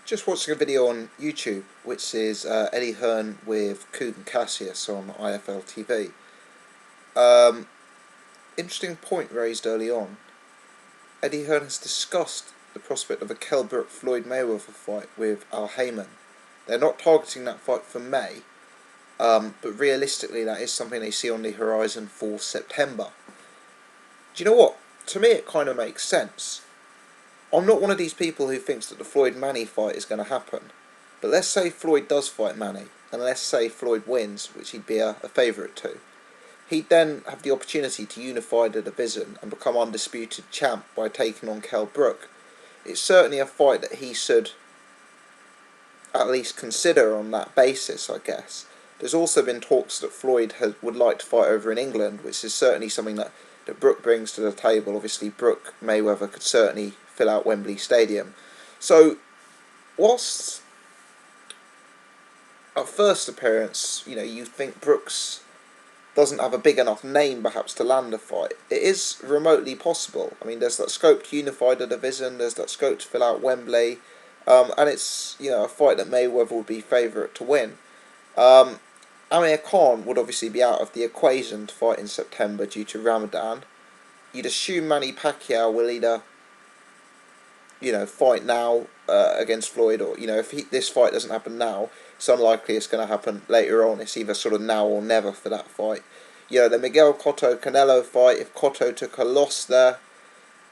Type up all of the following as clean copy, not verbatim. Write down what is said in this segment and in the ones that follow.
Just watching a video on YouTube, which is Eddie Hearn with Coot and Cassius on IFL TV. Interesting point raised early on. Eddie Hearn has discussed the prospect of a Kell Brook Floyd Mayweather fight with Hearn. They're not targeting that fight for May, but realistically that is something they see on the horizon for September. Do you know what? To me it kind of makes sense. I'm not one of these people who thinks that the Floyd-Manny fight is going to happen. But let's say Floyd does fight Manny, and let's say Floyd wins, which he'd be a favourite to. He'd then have the opportunity to unify the division and become undisputed champ by taking on Kell Brook. It's certainly a fight that he should at least consider on that basis, I guess. There's also been talks that Floyd would like to fight over in England, which is certainly something that Brook brings to the table. Obviously, Brook Mayweather could certainly fill out Wembley Stadium. So, whilst at first appearance, you think Brooks doesn't have a big enough name perhaps to land a fight, it is remotely possible. I mean, there's that scope to unify the division, there's that scope to fill out Wembley, and it's a fight that Mayweather would be favourite to win. Amir Khan would obviously be out of the equation to fight in September due to Ramadan. You'd assume Manny Pacquiao will either fight now against Floyd, or if this fight doesn't happen now, it's unlikely it's going to happen later on. It's either sort of now or never for that fight. The Miguel Cotto Canelo fight, if Cotto took a loss there,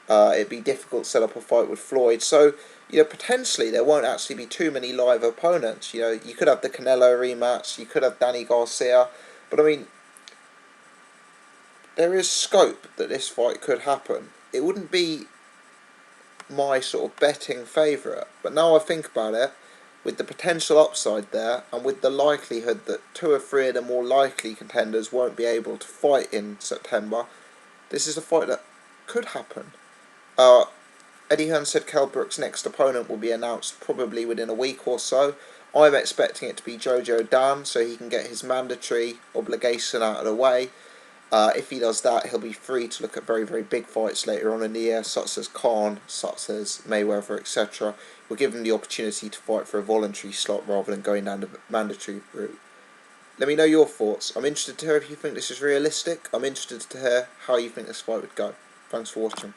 it'd be difficult to set up a fight with Floyd. So potentially there won't actually be too many live opponents. You could have the Canelo rematch, you could have Danny Garcia, but I mean, there is scope that this fight could happen. It wouldn't be my sort of betting favourite, but now I think about it, with the potential upside there, and with the likelihood that 2 or 3 of the more likely contenders won't be able to fight in September, this is a fight that could happen. Eddie Hearn said Kell Brook's next opponent will be announced probably within a week or so. I'm expecting it to be Jojo Dan, so he can get his mandatory obligation out of the way. If he does that, he'll be free to look at very, very big fights later on in the year, such as Khan, such as Mayweather, etc. We'll give him the opportunity to fight for a voluntary slot rather than going down the mandatory route. Let me know your thoughts. I'm interested to hear if you think this is realistic. I'm interested to hear how you think this fight would go. Thanks for watching.